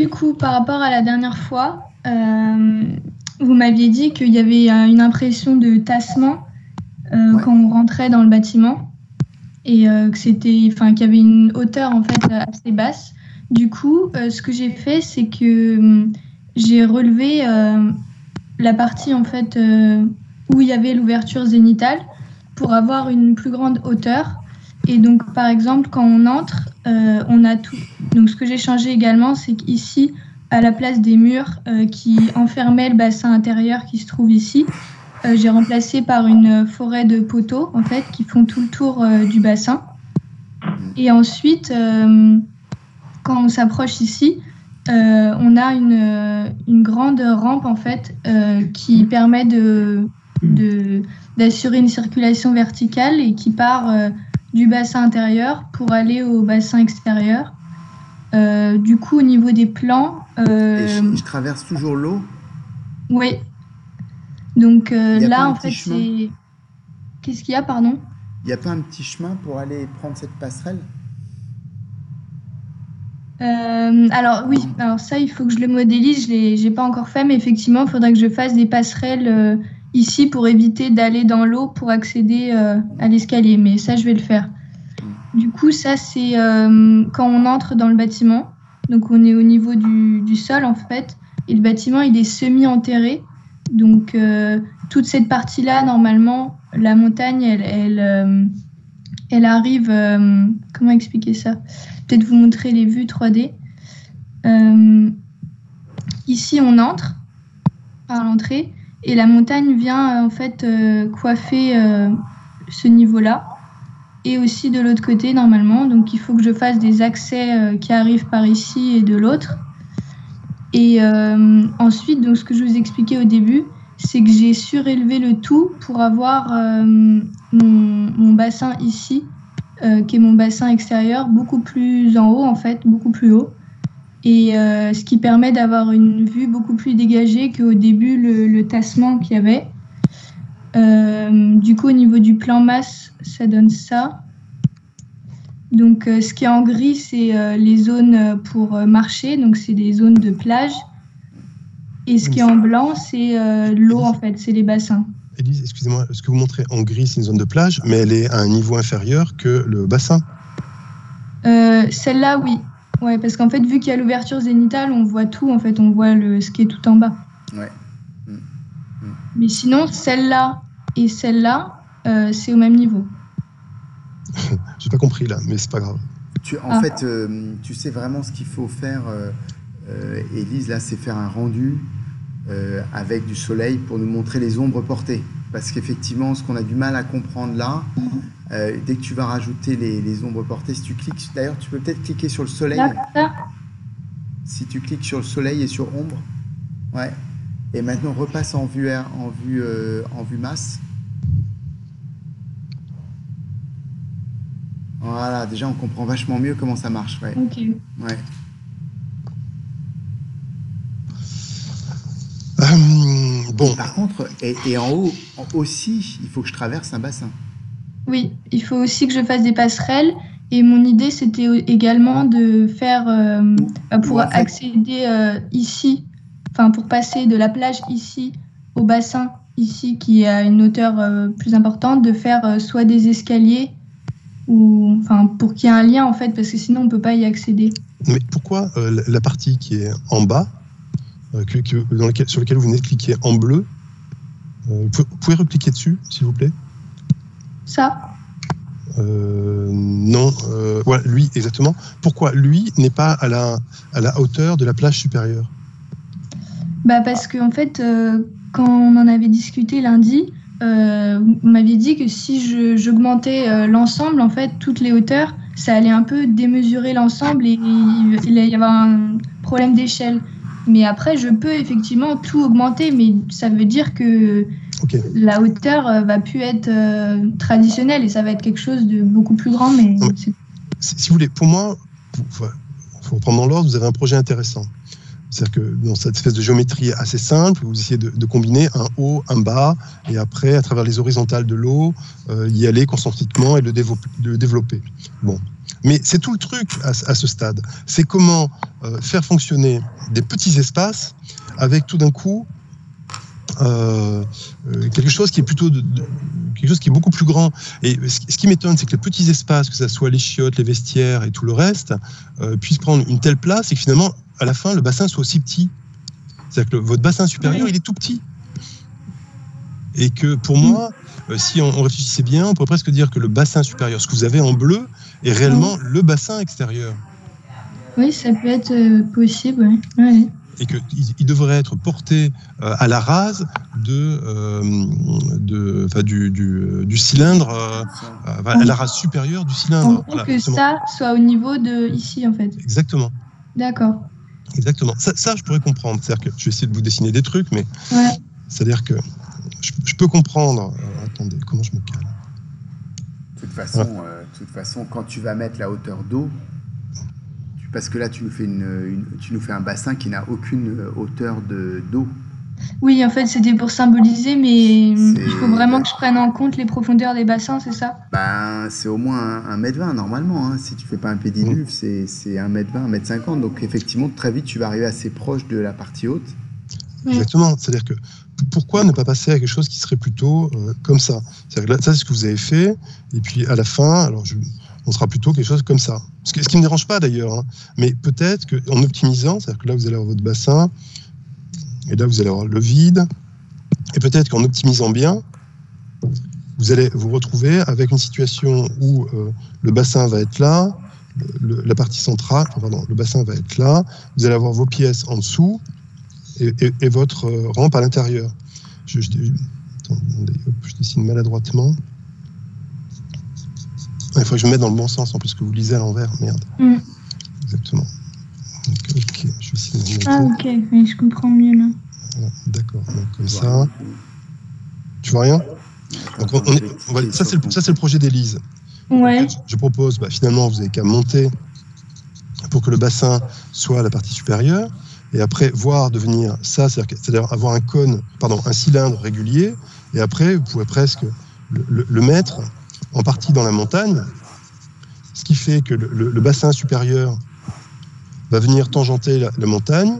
du coup, par rapport à la dernière fois, vous m'aviez dit qu'il y avait une impression de tassement quand on rentrait dans le bâtiment et qu'il y avait une hauteur en fait assez basse. Du coup, ce que j'ai fait, c'est que j'ai relevé la partie en fait où il y avait l'ouverture zénitale pour avoir une plus grande hauteur. Et donc, par exemple, quand on entre, on a tout. Donc, ce que j'ai changé également, c'est qu'ici, à la place des murs qui enfermaient le bassin intérieur qui se trouve ici, j'ai remplacé par une forêt de poteaux, en fait, qui font tout le tour du bassin. Et ensuite, quand on s'approche ici, on a une grande rampe, en fait, qui permet d'assurer une circulation verticale et qui part du bassin intérieur pour aller au bassin extérieur. Du coup, au niveau des plans... Et je traverse toujours l'eau? Oui. Donc là, en fait, c'est... Qu'est-ce qu'il y a, pardon? Il n'y a pas un petit chemin pour aller prendre cette passerelle? Alors oui, alors ça, il faut que je le modélise. J'ai pas encore fait, mais effectivement, il faudrait que je fasse des passerelles ici pour éviter d'aller dans l'eau pour accéder à l'escalier. Mais ça, je vais le faire. Du coup, ça, c'est quand on entre dans le bâtiment. Donc, on est au niveau du sol, en fait. Et le bâtiment, il est semi-enterré. Donc, toute cette partie-là, normalement, la montagne, elle arrive... comment expliquer ça? Peut-être vous montrer les vues 3D. Ici, on entre par l'entrée. Et la montagne vient, en fait, coiffer ce niveau-là. Et aussi de l'autre côté normalement, donc il faut que je fasse des accès qui arrivent par ici et de l'autre. Et ensuite, donc ce que je vous expliquais au début, c'est que j'ai surélevé le tout pour avoir mon bassin ici, qui est mon bassin extérieur, beaucoup plus en haut en fait, beaucoup plus haut. Et ce qui permet d'avoir une vue beaucoup plus dégagée qu'au début le tassement qu'il y avait. Du coup, au niveau du plan masse, ça donne ça. Donc, ce qui est en gris, c'est les zones pour marcher. Donc, c'est des zones de plage. Et ce qui est en blanc, c'est l'eau, en fait. C'est les bassins. Élise, excusez-moi, ce que vous montrez en gris, c'est une zone de plage, mais elle est à un niveau inférieur que le bassin. Celle-là, oui. Ouais, parce qu'en fait, vu qu'il y a l'ouverture zénitale, on voit tout. En fait, on voit ce qui est tout en bas. Ouais. Mais sinon, celle-là et celle-là, c'est au même niveau. J'ai pas compris là, mais c'est pas grave. En fait, tu sais vraiment ce qu'il faut faire, Élise, là, c'est faire un rendu avec du soleil pour nous montrer les ombres portées. Parce qu'effectivement, ce qu'on a du mal à comprendre là, dès que tu vas rajouter les ombres portées, si tu cliques, d'ailleurs, tu peux peut-être cliquer sur le soleil. Là. Si tu cliques sur le soleil et sur ombre, ouais. Et maintenant, repasse en vue masse. Voilà, déjà, on comprend vachement mieux comment ça marche. Ouais. Ok. Ouais. Bon. Par contre, et en haut aussi, il faut que je traverse un bassin. Oui, il faut aussi que je fasse des passerelles. Et mon idée, c'était également de faire, pour accéder ici, enfin pour passer de la plage ici au bassin ici, qui a une hauteur plus importante, de faire soit des escaliers, ou enfin pour qu'il y ait un lien en fait, parce que sinon on peut pas y accéder. Mais pourquoi la partie qui est en bas, sur laquelle vous venez de cliquer en bleu, vous pouvez repliquer dessus, s'il vous plaît? Ça non, voilà, lui exactement. Pourquoi lui n'est pas à la hauteur de la plage supérieure? Bah parce que en fait, quand on en avait discuté lundi, vous m'aviez dit que si j'augmentais l'ensemble, en fait, toutes les hauteurs, ça allait un peu démesurer l'ensemble et il y avait un problème d'échelle. Mais après, je peux effectivement tout augmenter, mais ça veut dire que la hauteur va plus être traditionnelle et ça va être quelque chose de beaucoup plus grand. Mais si vous voulez, pour moi, il faut prendre dans l'ordre, vous avez un projet intéressant. C'est-à-dire que dans cette espèce de géométrie assez simple, vous essayez de combiner un haut, un bas, et après, à travers les horizontales de l'eau, y aller concentriquement et le développer. Bon. Mais c'est tout le truc à ce stade. C'est comment faire fonctionner des petits espaces avec tout d'un coup quelque chose qui est plutôt quelque chose qui est beaucoup plus grand. Et ce qui m'étonne, c'est que les petits espaces, que ce soit les chiottes, les vestiaires et tout le reste, puissent prendre une telle place et que finalement, à la fin, le bassin soit aussi petit. C'est-à-dire que votre bassin supérieur, il est tout petit. Et que pour moi, si on réfléchissait bien, on pourrait presque dire que le bassin supérieur, ce que vous avez en bleu, est réellement le bassin extérieur. Oui, ça peut être possible, oui. Ouais. Et qu'il devrait être porté à la rase du cylindre, à la rase supérieure du cylindre. Voilà, que ça soit au niveau de ici, en fait. Exactement. D'accord. Exactement. Ça, je pourrais comprendre. C'est-à-dire que je vais essayer de vous dessiner des trucs, mais c'est-à-dire que je peux comprendre. Attendez, comment je me calme ? De toute façon, quand tu vas mettre la hauteur d'eau, parce que là, tu nous fais un bassin qui n'a aucune hauteur d'eau. Oui, en fait, c'était pour symboliser, mais il faut vraiment que je prenne en compte les profondeurs des bassins, c'est ça ? C'est au moins 1,20 m normalement. Hein. Si tu ne fais pas un pédiluve, c'est 1,20 m, 1,50 m. Donc, effectivement, très vite, tu vas arriver assez proche de la partie haute. Exactement. C'est-à-dire que pourquoi ne pas passer à quelque chose qui serait plutôt comme ça ? C'est-à-dire que là, ça, c'est ce que vous avez fait. Et puis, à la fin, on sera plutôt quelque chose comme ça. Ce qui ne me dérange pas d'ailleurs, hein. Mais peut-être qu'en optimisant, c'est-à-dire que là vous allez avoir votre bassin, et là vous allez avoir le vide, et peut-être qu'en optimisant bien, vous allez vous retrouver avec une situation où le bassin va être là, la partie centrale, le bassin va être là, vous allez avoir vos pièces en dessous, et votre rampe à l'intérieur. Attendez, je dessine maladroitement. Il faudrait que je me mette dans le bon sens, en plus que vous lisez à l'envers. Merde. Exactement. Ok, je vais essayer de mettre. Ah, ok, oui, je comprends mieux là. Voilà, d'accord, donc comme ça. Tu vois rien ? Donc ça, c'est le projet d'Élise. Ouais. Je propose, finalement, vous n'avez qu'à monter pour que le bassin soit à la partie supérieure, et après, voir devenir ça, c'est-à-dire avoir un cylindre régulier, et après, vous pouvez presque le mettre en partie dans la montagne, ce qui fait que le bassin supérieur va venir tangenter la montagne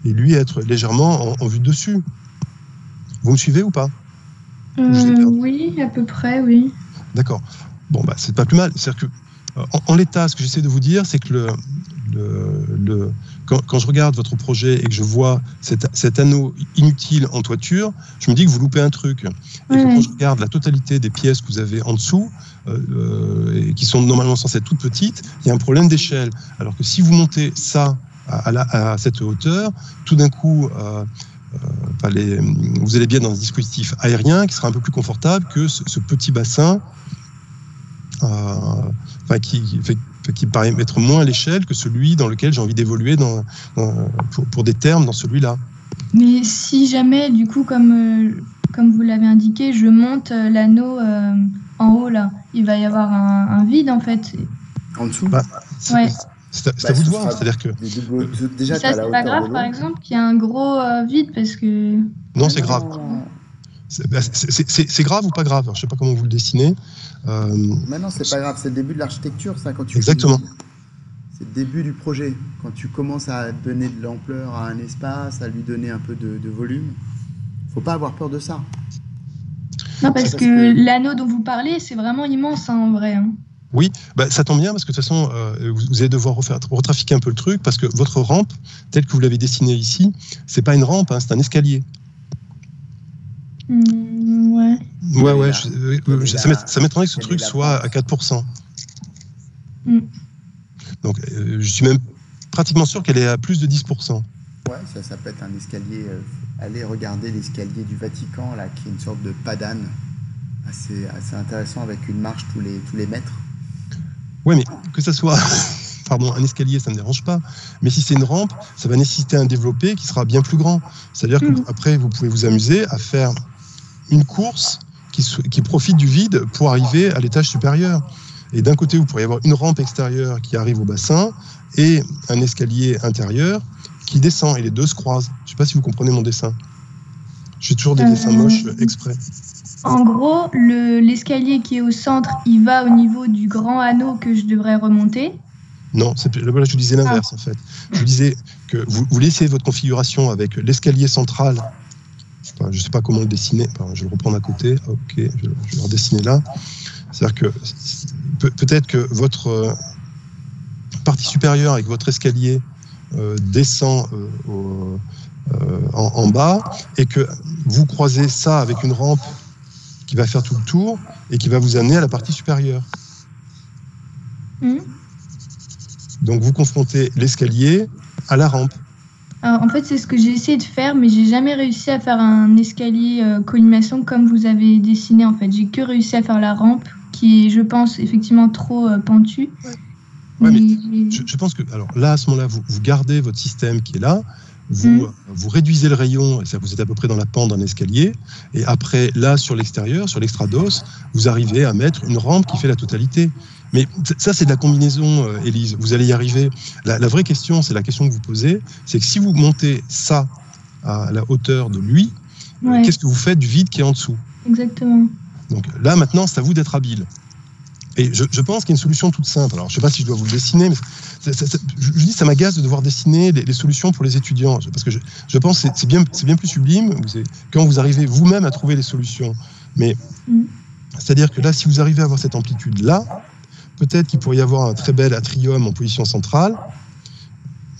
et lui être légèrement en vue dessus. Vous me suivez ou pas ? Oui, à peu près, oui. D'accord. Bon, c'est pas plus mal. C'est-à-dire que, en l'état, ce que j'essaie de vous dire, c'est que quand je regarde votre projet et que je vois cet anneau inutile en toiture, je me dis que vous loupez un truc. Et que quand je regarde la totalité des pièces que vous avez en dessous, et qui sont normalement censées être toutes petites, il y a un problème d'échelle. Alors que si vous montez ça à cette hauteur, tout d'un coup, vous allez bien dans un dispositif aérien qui sera un peu plus confortable que ce petit bassin qui paraît être moins à l'échelle que celui dans lequel j'ai envie d'évoluer pour des termes dans celui-là. Mais si jamais, du coup, comme vous l'avez indiqué, je monte l'anneau en haut, là, il va y avoir un vide, en fait. En dessous C'est à vous de voir, c'est-à-dire que... Déjà, ça, c'est pas grave, par exemple, qu'il y a un gros vide, parce que... Non, c'est grave. C'est grave ou pas grave ? Je ne sais pas comment vous le dessinez. Mais non, c'est pas grave, c'est le début de l'architecture, ça, quand tu... Exactement. C'est le début du projet. Quand tu commences à donner de l'ampleur à un espace, à lui donner un peu de volume, faut pas avoir peur de ça. Non, parce que l'anneau dont vous parlez, c'est vraiment immense, en vrai. Hein. Oui, ça tombe bien, parce que de toute façon, vous allez devoir retrafiquer un peu le truc, parce que votre rampe, telle que vous l'avez dessinée ici, c'est pas une rampe, c'est un escalier. Ouais. Ouais, ça m'étonnerait que ce truc soit à 4%. Donc, je suis même pratiquement sûr qu'elle est à plus de 10%. Ouais, ça peut être un escalier. Allez regarder l'escalier du Vatican, là, qui est une sorte de padane assez intéressant, avec une marche tous les mètres. Ouais, mais que ça soit un escalier, ça ne me dérange pas. Mais si c'est une rampe, ça va nécessiter un développé qui sera bien plus grand. C'est-à-dire qu'après, vous pouvez vous amuser à faire une course qui profite du vide pour arriver à l'étage supérieur. Et d'un côté, vous pourriez avoir une rampe extérieure qui arrive au bassin et un escalier intérieur qui descend. Et les deux se croisent. Je ne sais pas si vous comprenez mon dessin. J'ai toujours des dessins moches exprès. En gros, l'escalier qui est au centre, il va au niveau du grand anneau que je devrais remonter. Non, là, je vous disais l'inverse, en fait. Je vous disais que vous laissez votre configuration avec l'escalier central. Enfin, je ne sais pas comment le dessiner. Enfin, je vais le reprendre à côté. Ok, je vais le redessiner là. C'est-à-dire que peut-être que votre partie supérieure avec votre escalier descend en bas et que vous croisez ça avec une rampe qui va faire tout le tour et qui va vous amener à la partie supérieure. Donc vous confrontez l'escalier à la rampe. Alors, en fait, c'est ce que j'ai essayé de faire, mais j'ai jamais réussi à faire un escalier collimation comme vous avez dessiné. En fait, j'ai que réussi à faire la rampe, qui est, je pense, effectivement trop pentue. Ouais, mais je pense que, alors là, à ce moment-là, vous gardez votre système qui est là, vous réduisez le rayon, vous êtes à peu près dans la pente d'un escalier, et après, là, sur l'extérieur, sur l'extrados, vous arrivez à mettre une rampe qui fait la totalité. Mais ça, c'est de la combinaison, Élise. Vous allez y arriver. La vraie question, c'est la question que vous posez, c'est que si vous montez ça à la hauteur de lui, qu'est-ce que vous faites du vide qui est en dessous? Exactement. Donc là, maintenant, c'est à vous d'être habile. Et je pense qu'il y a une solution toute simple. Alors, je ne sais pas si je dois vous le dessiner, mais je dis ça m'agace de devoir dessiner les solutions pour les étudiants. Parce que je pense que c'est bien plus sublime quand vous arrivez vous-même à trouver les solutions. Mais c'est-à-dire que là, si vous arrivez à avoir cette amplitude-là, peut-être qu'il pourrait y avoir un très bel atrium en position centrale.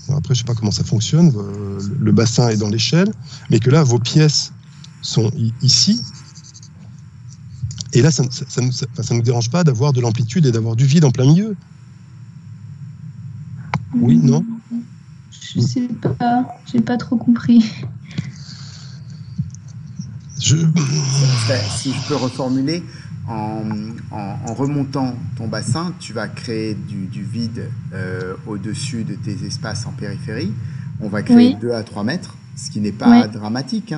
Alors après, je ne sais pas comment ça fonctionne. Le bassin est dans l'échelle. Mais que là, vos pièces sont ici. Et là, ça ne nous dérange pas d'avoir de l'amplitude et d'avoir du vide en plein milieu. Oui, non? Je sais pas, j'ai pas trop compris. Si je peux reformuler, en remontant ton bassin, tu vas créer du vide au-dessus de tes espaces en périphérie. On va créer 2 à 3 mètres. Ce qui n'est pas dramatique.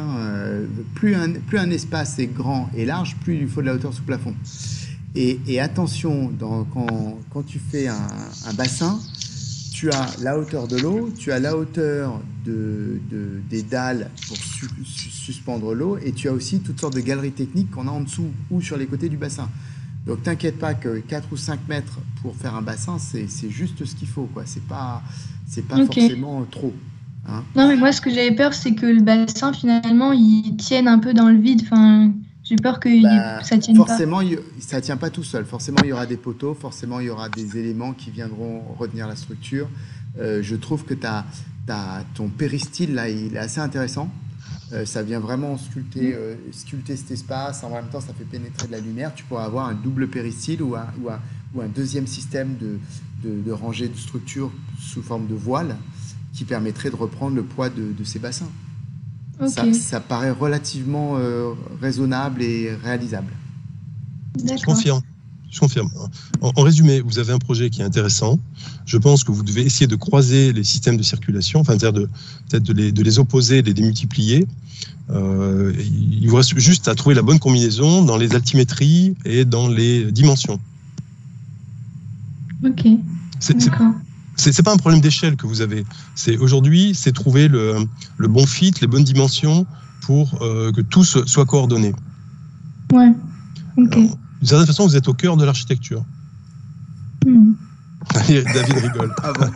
Plus un espace est grand et large, plus il lui faut de la hauteur sous plafond. Et attention, quand tu fais un bassin, tu as la hauteur de l'eau, tu as la hauteur des dalles pour suspendre l'eau, et tu as aussi toutes sortes de galeries techniques qu'on a en dessous ou sur les côtés du bassin. Donc t'inquiète pas que 4 ou 5 mètres pour faire un bassin, c'est juste ce qu'il faut, quoi. C'est pas forcément trop. Non, mais moi, ce que j'avais peur, c'est que le bassin, finalement, il tienne un peu dans le vide. Enfin, j'ai peur que ça tienne forcément, pas. Ça ne tient pas tout seul. Forcément, il y aura des poteaux. Forcément, il y aura des éléments qui viendront retenir la structure. Je trouve que ton péristyle, là, il est assez intéressant. Ça vient vraiment sculpter cet espace. En même temps, ça fait pénétrer de la lumière. Tu pourras avoir un double péristyle ou un deuxième système de rangée de structure sous forme de voile, qui permettrait de reprendre le poids de ces bassins. Okay. Ça paraît relativement raisonnable et réalisable. Je confirme. En résumé, vous avez un projet qui est intéressant. Je pense que vous devez essayer de croiser les systèmes de circulation, enfin peut-être de les opposer, de les démultiplier. Il vous reste juste à trouver la bonne combinaison dans les altimétries et dans les dimensions. Ok. D'accord. C'est pas un problème d'échelle que vous avez. Aujourd'hui, c'est trouver le bon fit, les bonnes dimensions pour que tout soit coordonné. Ouais. Ok. Alors, d'une certaine façon, vous êtes au cœur de l'architecture. David rigole. Ah bon.